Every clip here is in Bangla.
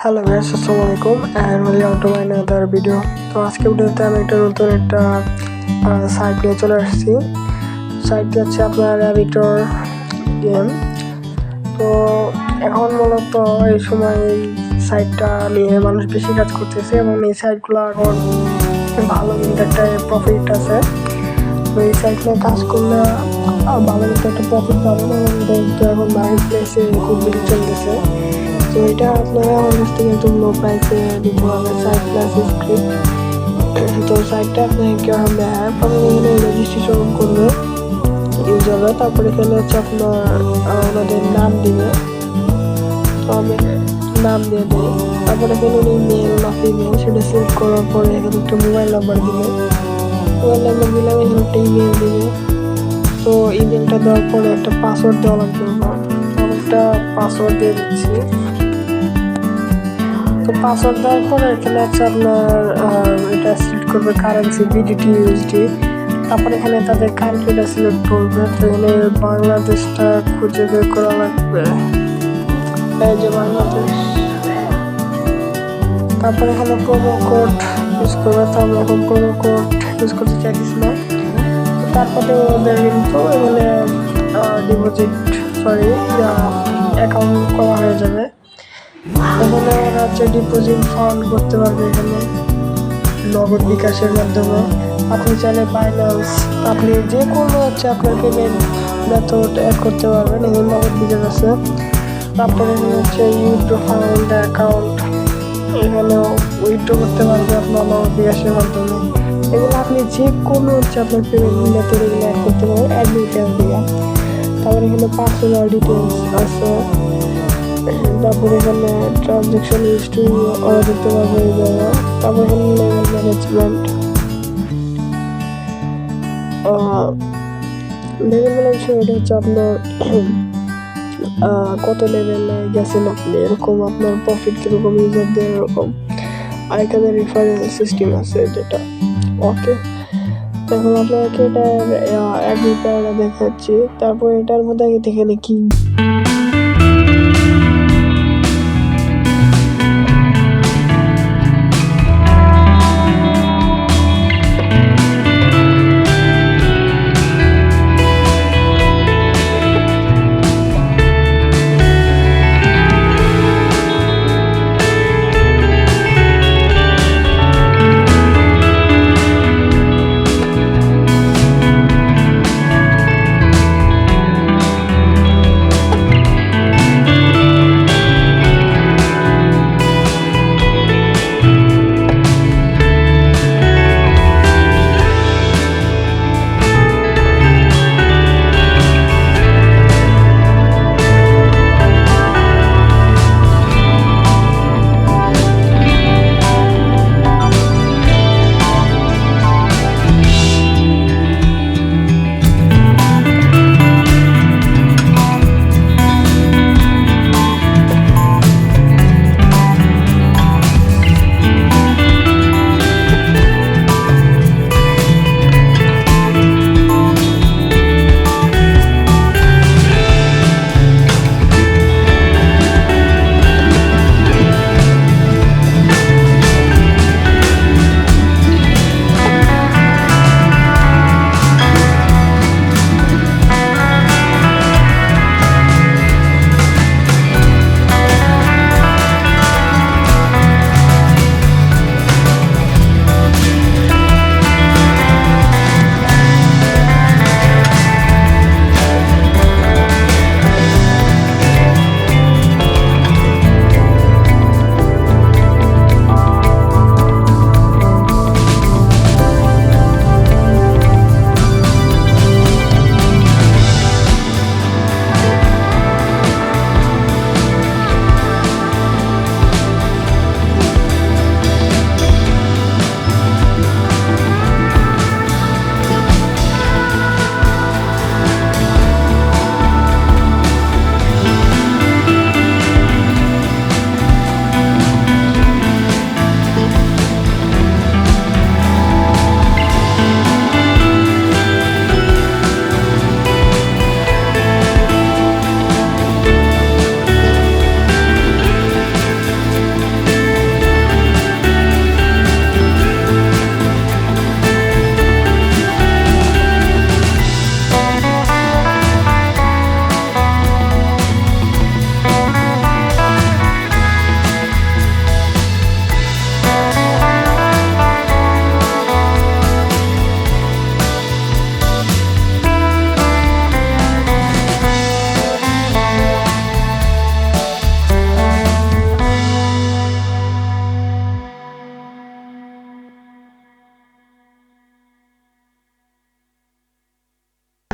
হ্যালো গাইস, আসসালামু আলাইকুম and welcome to my another video. তো আজকে ভিডিওতে আমি নতুন একটা সাইট নিয়ে চলে আসছি। সাইটটি হচ্ছে আপনার র্যাবিটর গেম। তো এখন মূলত এই সময় এই সাইটটা নিয়ে মানুষ বেশি কাজ করতেছে এবং এই সাইটগুলো এখন ভালো কিন্তু একটা প্রফিট আছে। তো এই সাইট নিয়ে কাজ করলে ভালো কিন্তু একটা প্রফিট পাবেন এবং এটা কিন্তু এখন মার্কেট প্লেসে খুব বেশি চলতেছে। তো এটা আপনারা আমার কাছ থেকে একটু লো প্রাইসে নিতে পারবেন, সাইট প্লাস স্ক্রিপ্ট। তো সাইটটা আপনাকে কীভাবে অ্যাপ আপনি এখানে রেজিস্ট্রেশন করবে ইউজাররা, তারপরে এখানে হচ্ছে আপনার ওনাদের নাম দিবে। তো আমি নাম দিয়ে দিই, তারপরে এখানে ইমেল না ফিমেল সেটা সিলেক্ট করার পরে এখানে একটা মোবাইল নাম্বার দিবে। মোবাইল নাম্বার দিলে আমি এখানে একটা ইমেল দিবে। তো ইমেলটা দেওয়ার পরে একটা পাসওয়ার্ড দেওয়া লাগবে। আমি একটা পাসওয়ার্ড দিয়ে দিচ্ছি। তো পাসওয়ার্ড দেওয়ার পরে এখানে হচ্ছে আপনার এটা সিলেক্ট করবে কারেন্সি বিডিটি ইউএসডি। তারপরে এখানে তাদের কান্ট্রিটা সিলেক্ট করবে। তো এখানে বাংলাদেশটা খুঁজে বের করা লাগবে, এই যে বাংলাদেশ। তারপরে এখানে প্রোমো কোড ইউজ করবে। তো আমরা এখন প্রোমো কোড ইউজ করতে চাইতেছি না। তারপরে ওদের কিন্তু এখানে অ্যাকাউন্ট করা হয়ে যাবে। এখানে ওরা হচ্ছে ডিপোজিট ফান্ড করতে পারবে এখানে নগদ বিকাশের মাধ্যমে। আপনি চাইলে বাইন্যান্স, আপনি যে কোনো হচ্ছে আপনার পেমেন্ট মেথড অ্যাড করতে পারবেন। এখানে নগদ বিকাশ আছে। তারপরে এখানে হচ্ছে উইথড্র ফান্ড অ্যাকাউন্ট, এখানেও উইথড্র করতে পারবে আপনার নগদ বিকাশের মাধ্যমে। এগুলো আপনি যে কোনো হচ্ছে আপনার পেমেন্ট মেথড এগুলো অ্যাড করতে পারবেন অ্যাডমিটার দিয়ে। তারপরে এখানে পার্সোনাল ডিটেলস আছে। তারপরে এখানে ট্রানজ্যাকশন হিস্ট্রি ওরা দেখতে পারবে এই জায়গায়। তারপরে এখানে লেভেল ম্যানেজমেন্ট, এটা হচ্ছে আপনার কত লেভেলে গেছেন আপনি, এরকম আপনার প্রফিট কীরকম ইউজারদের এরকম। আর এখানে রেফারেন্স সিস্টেম আছে যেটা ওকে। এখন আপনাকে এটা অ্যাডমিটারটা দেখাচ্ছি। তারপর এটার মধ্যে আগে দেখে কি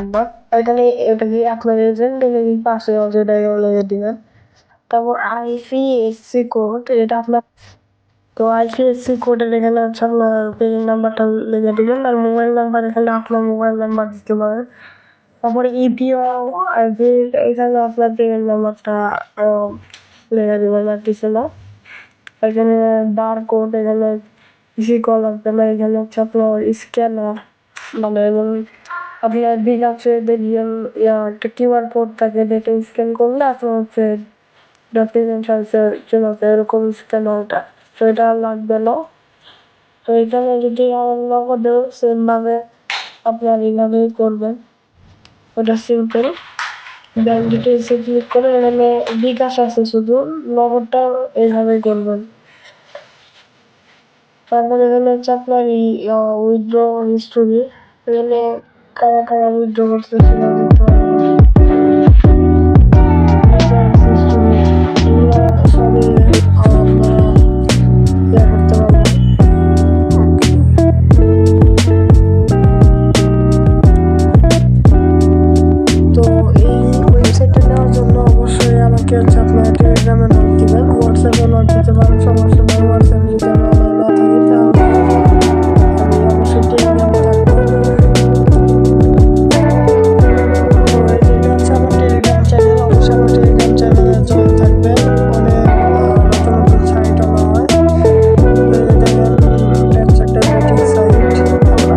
নাম্বার। এখানে এটাকে আপনার এজেন্ট এটাকে পাশে যেটাকে লিখে দিবেন। তারপর আইপিএসসি কোড এটা আপনার, তো আইপিএসসি কোডের এখানে হচ্ছে আপনার পেন নাম্বারটা লিখে দিবেন আর মোবাইল নাম্বার এখানে আপনার মোবাইল নাম্বার দিতে পারেন। তারপরে ইপিও আইডি এখানে আপনার পেন নাম্বারটা লিখে দিবেন আর কিছু না। এখানে বার কোড এখানে বেশি কল লাগবে না, এখানে হচ্ছে আপনার স্ক্যানার মানে আপনার বিল আছে দেখবেন একটা কিউআর কোড থাকে যেটা স্ক্যান করলে আপনার হচ্ছে ডকুমেন্ট চলে আসে এরকম স্ক্যানারটা, তো এটা লাগবে না। তো এখানে যদি নগদেও সেমভাবে আপনার এইভাবেই করবেন, ওটা সিম্পল। ব্যাংক ডিটেলসে ক্লিক করে এখানে বিকাশ আছে শুধু, নগদটা এইভাবেই করবেন। তারপরে এখানে হচ্ছে আপনার এই উইথড্র হিস্টোরি, এখানে কারা কারা উইথড্র করতে সেটা দেখতে পারবেন। এগুলো সবই আপনারা ইয়ে করতে পারবেন। তো এই ওয়েবসাইটটা নেওয়ার জন্য অবশ্যই আমাকে হচ্ছে আপনার টেলিগ্রামে নোট দিবেন, হোয়াটসঅ্যাপে নোট দিতে পারেন, সমস্যা নেই। হোয়াটসঅ্যাপে যদি আমি না থাকি তাহলে আমি অবশ্যই টেলিগ্রামে থাকবো। তো এটা হচ্ছে আমার টেলিগ্রাম চ্যানেল, অবশ্যই আমার টেলিগ্রাম চ্যানেলে জয়েন থাকবেন। অনেক নতুন নতুন সাইট আনা হয়, দেখেন এটা হচ্ছে একটা বেটিং সাইট,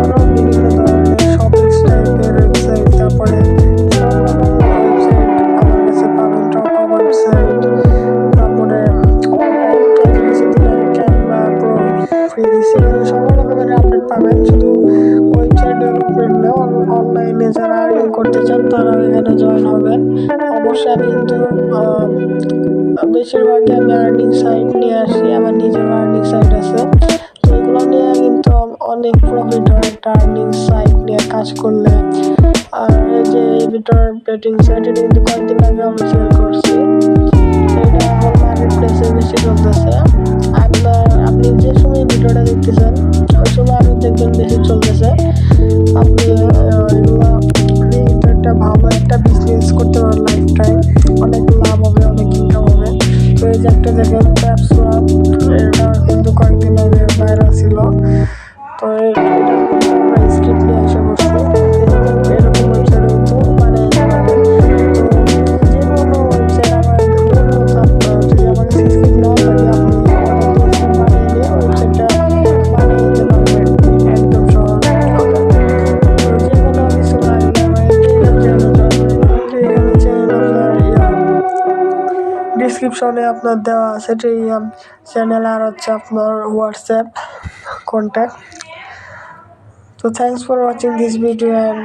আরও বিভিন্ন ধরনের শপিংস টাইপের ওয়েবসাইট, তারপরে সব রকম ওয়েবসাইট আমার কাছে পাবেন। টপ ওয়েবসাইট, তারপরে অনলাইন ক্লাস কিছুদিন আগে ক্যানভা প্রো ফ্রি দিচ্ছে, সব রকমের আপডেট পাবেন। শুধু ওয়েবসাইট ডেভেলপমেন্ট না, অনলাইনে যারা আর্নিং করতে চান তারা এখানে জয়েন হবেন। অবশ্যই আমি কিন্তু বেশিরভাগই আমি আর্নিং সাইট নিয়ে আসি, আমার নিজের আর্নিং সাইট আছে, তো এগুলো নিয়ে কিন্তু অনেক প্রফিট হয় একটা আর্নিং সাইট নিয়ে কাজ করলে। আর এই যে এই ভিতর বেটিং সাইট এটা কিন্তু কয়েকদিন আগে আমি সেল করছি, এটা এখন মার্কেট প্লেসে বেশি চলতেছে। আপনি যে সময় ভিডিওটা দেখতেছেন ওই সময় আরও দেখবেন বেশি চলতেছে। আপনি এগুলো একটা ভালো একটা বিজনেস করতে পারেন, লাইফ টাইম অনেক লাভ হবে, অনেক ইনকাম হবে। তো এই যে একটা দেখেন ট্যাপসোয়াপ, এটা কিন্তু কয়েকদিন আগে ভাইরাল ছিল, তো এটা কিন্তু আমরা স্ক্রিপ্ট নিয়ে এসে বসছি, এরকম ওয়েবসাইট কিন্তু বানিয়ে দিতে পারবেন। তো যে কোনো ওয়েবসাইট আমার যদি আমার কাছে স্ক্রিপ্ট নাও থাকে আপনি স্ক্রিপ্ট বানিয়ে নিয়ে ওয়েবসাইটটা বানিয়ে দিতে পারবেন একদম সহজ হবে। তো যে কোনো কিছু লাগলে আমার টেলিগ্রাম চ্যানেলে জয়েন করে নেবেন। টেলিগ্রাম চ্যানেল আপনার ডিসক্রিপশনে আপনার দেওয়া আছে টেলিগ্রাম চ্যানেল আর হচ্ছে আপনার WhatsApp contact. So thanks for watching this video and